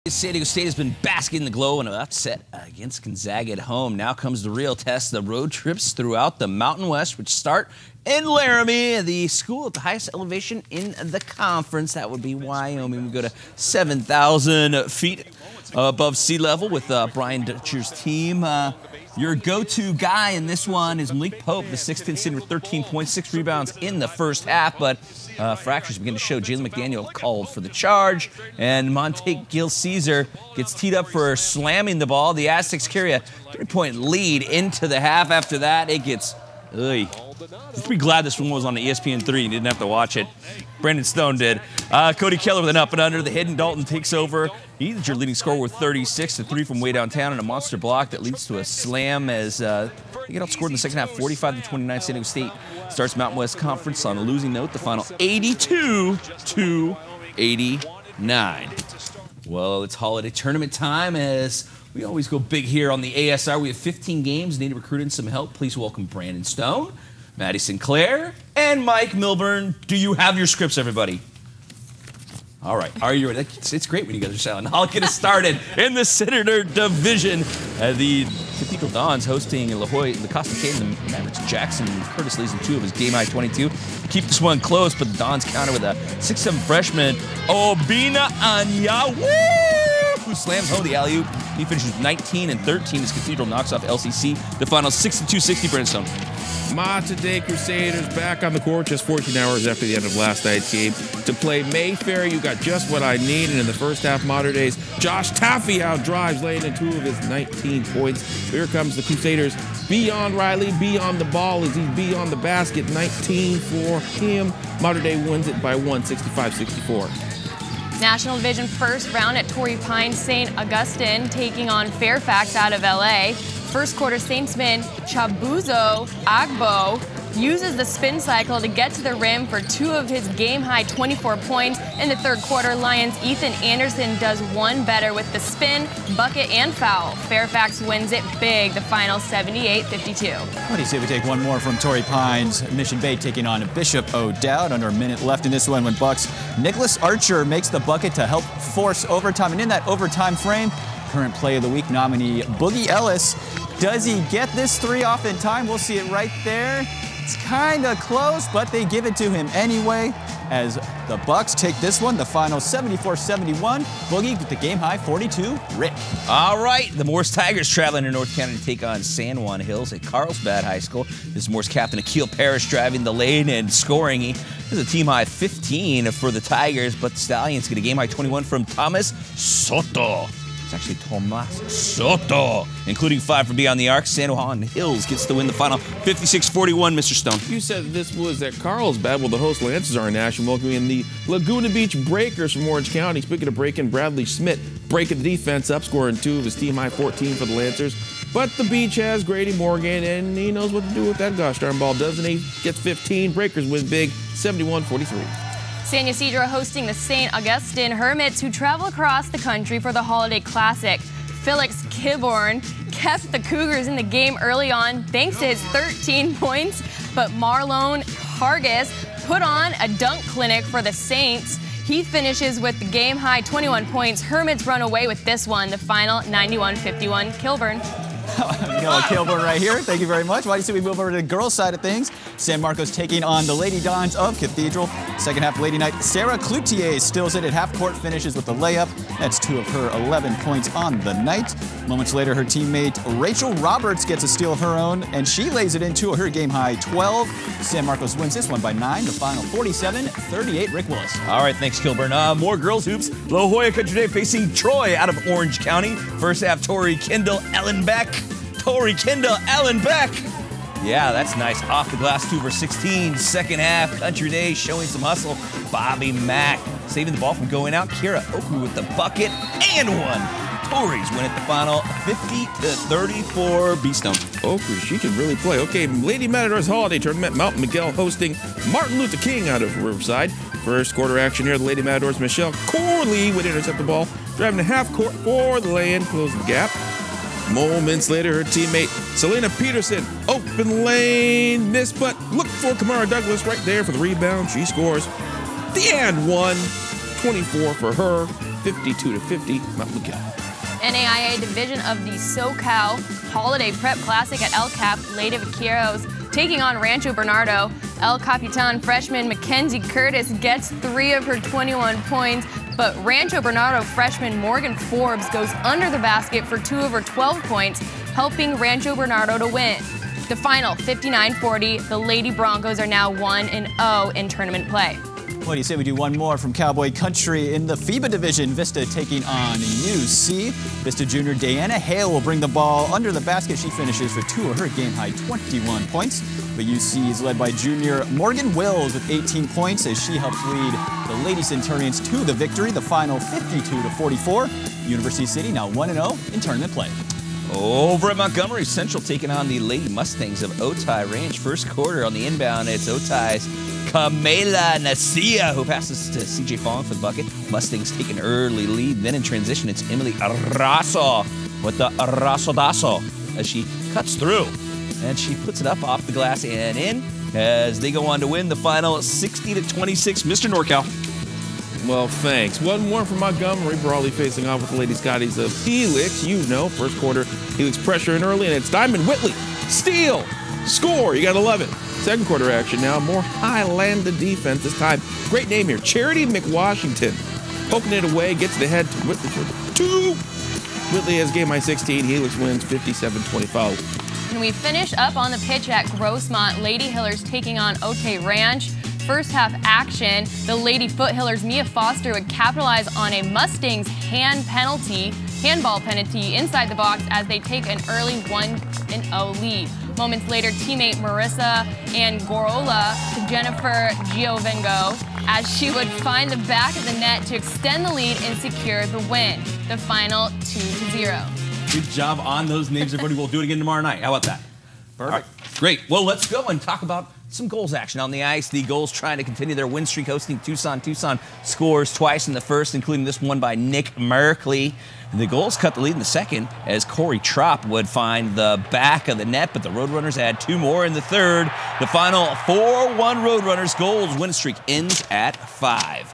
San Diego State has been basking in the glow in an upset against Gonzaga at home. Now comes the real test, the road trips throughout the Mountain West, which start in Laramie, the school at the highest elevation in the conference. That would be Wyoming. We go to 7,000 feet above sea level with Brian Dutcher's team. Your go-to guy in this one is Malik Pope, the 6'10" center with 13 points, 6 rebounds in the first half, but fractures begin to show. Jalen McDaniel called for the charge, and Monte Gil Caesar gets teed up for slamming the ball. The Aztecs carry a 3-point lead into the half. After that, it gets ugly. I'm pretty glad this one was on the ESPN3. You didn't have to watch it. Brandon Stone did. Cody Keller with an up and under. The hidden Dalton takes over. He's your leading scorer with 36, a 3 from way downtown, and a monster block that leads to a slam as they get outscored in the second half, 45-29. San Diego State starts Mountain West Conference on a losing note. The final 82-89. Well, it's holiday tournament time as we always go big here on the ASR. We have 15 games. Need to recruit in some help. Please welcome Brandon Stone, Maddie Sinclair, and Mike Milburn. Do you have your scripts, everybody? All right. Are you ready? It's great when you guys are silent. I'll get us started in the Senator Division. The Cathedral Dons hosting La Costa and the Mavericks. Jackson Curtis leads in 2 of his game-high 22. Keep this one close, but the Dons counter with a 6'7" freshman, Obina Anya, who slams home the alley-oop. He finishes 19 and 13 as Cathedral knocks off LCC. The final 62-60, Brandon. Today Crusaders back on the court just 14 hours after the end of last night's game to play Mayfair. You got just what I need, and in the first half, Mater Day's Josh Taffy out drives, laying in 2 of his 19 points. Here comes the Crusaders. Beyond Riley, beyond the ball as he's beyond the basket. 19 for him. Mater Day wins it by 1, 65-64. National Division first round at Torrey Pines, St. Augustine taking on Fairfax out of LA. First quarter, Saintsman Chabuzo Agbo uses the spin cycle to get to the rim for 2 of his game-high 24 points. In the third quarter, Lions' Ethan Anderson does one better with the spin, bucket, and foul. Fairfax wins it big, the final 78-52. What do you say we take one more from Torrey Pines? Mission Bay taking on Bishop O'Dowd. Under a minute left in this one when Bucks. Nicholas Archer makes the bucket to help force overtime. And in that overtime frame, current play of the week nominee Boogie Ellis. Does he get this 3 off in time? We'll see it right there. It's kind of close, but they give it to him anyway as the Bucks take this one, the final 74-71. Boogie with the game-high 42, Rick. All right, the Morse Tigers traveling to North County to take on San Juan Hills at Carlsbad High School. This is Morse captain Akil Parrish driving the lane and scoring. He has a team-high 15 for the Tigers, but the Stallions get a game-high 21 from Thomas Soto. It's actually Tomas Soto, including 5 from beyond the arc. San Juan Hills gets to win the final 56-41, Mr. Stone. You said this was at Carlsbad. Well, the host Lancers are in action, welcoming the Laguna Beach Breakers from Orange County. Speaking of breaking, Bradley Schmidt breaking the defense up, scoring 2 of his team-high 14 for the Lancers. But the Beach has Grady Morgan, and he knows what to do with that gosh darn ball, doesn't he? Gets 15. Breakers win big, 71-43. San Ysidro hosting the St. Augustine Hermits, who travel across the country for the Holiday Classic. Felix Kiborn kept the Cougars in the game early on thanks to his 13 points, but Marlon Hargis put on a dunk clinic for the Saints. He finishes with the game-high 21 points. Hermits run away with this one, the final 91-51. Kilburn. Kilburn right here. Thank you very much. Why do you say we move over to the girls' side of things? San Marcos taking on the Lady Dons of Cathedral. Second half Lady Night. Sarah Cloutier stills it at half court, finishes with a layup. That's 2 of her 11 points on the night. Moments later, her teammate Rachel Roberts gets a steal of her own, and she lays it in 2 of her game-high 12. San Marcos wins this one by 9, the final 47-38. Rick Willis. All right, thanks, Kilburn. More girls hoops. La Jolla Country Day facing Troy out of Orange County. First half, Tori Kendall Ellenbeck. Yeah, that's nice. Off the glass, 2 for 16. Second half, Country Day showing some hustle. Bobby Mack saving the ball from going out. Kira Oku with the bucket and 1. Tories win at the final 50-34. B-Stone. Oku, she can really play. Okay, Lady Matadors Holiday Tournament. Mount Miguel hosting Martin Luther King out of Riverside. First quarter action here. The Lady Matadors, Michelle Corley would intercept the ball. Driving to half court for the lay-in. Close the gap. Moments later, her teammate Selena Peterson, open lane, missed, but look for Kamara Douglas right there for the rebound. She scores the and 1, 24 for her. 52-50, Mount Miguel. NAIA division of the SoCal Holiday Prep Classic at El Cap, Lady Vaqueros taking on Rancho Bernardo. El Capitan freshman Mackenzie Curtis gets 3 of her 21 points, but Rancho Bernardo freshman Morgan Forbes goes under the basket for 2 of her 12 points, helping Rancho Bernardo to win. The final 59-40, the Lady Broncos are now 1-0 in tournament play. What do you say we do one more from Cowboy Country in the FIBA division? Vista taking on UC. Vista junior Diana Hale will bring the ball under the basket. She finishes with 2 of her game-high 21 points. But UC is led by junior Morgan Wills with 18 points as she helps lead the Lady Centurions to the victory. The final 52-44. University City now 1-0 in tournament play. Over at Montgomery, Central taking on the Lady Mustangs of Otay Ranch. First quarter on the inbound, it's Otay's Camila Nacia, who passes to CJ Fong for the bucket. Mustangs take an early lead. Then in transition, it's Emily Arraso with the Arrasodazo as she cuts through. And she puts it up off the glass and in as they go on to win the final 60-26. Mr. NorCal. Well, thanks. One more from Montgomery. Brawley facing off with the Lady Scotties of Helix. You know, first quarter, Helix pressure in early, and it's Diamond Whitley. Steal! Score! You gotta love it. Second quarter action now. More Highlander defense this time. Great name here. Charity McWashington. Poking it away, gets the head to Whitley for 2. Whitley has game high 16. Helix wins 57-25. And we finish up on the pitch at Grossmont. Lady Hillers taking on Otay Ranch. First half action, the Lady Foothillers Mia Foster would capitalize on a Mustangs handball penalty inside the box as they take an early 1-0 lead. Moments later, teammate Marissa Angorola to Jennifer Giovengo as she would find the back of the net to extend the lead and secure the win. The final 2-0. Good job on those names, everybody. We'll do it again tomorrow night. How about that? Perfect. Right, great. Well, let's go and talk about some Gulls action on the ice. The Gulls trying to continue their win streak, hosting Tucson. Tucson scores twice in the first, including this one by Nick Merkley. The Gulls cut the lead in the second as Corey Tropp would find the back of the net, but the Roadrunners add 2 more in the third. The final 4-1 Roadrunners. Gulls win streak ends at 5.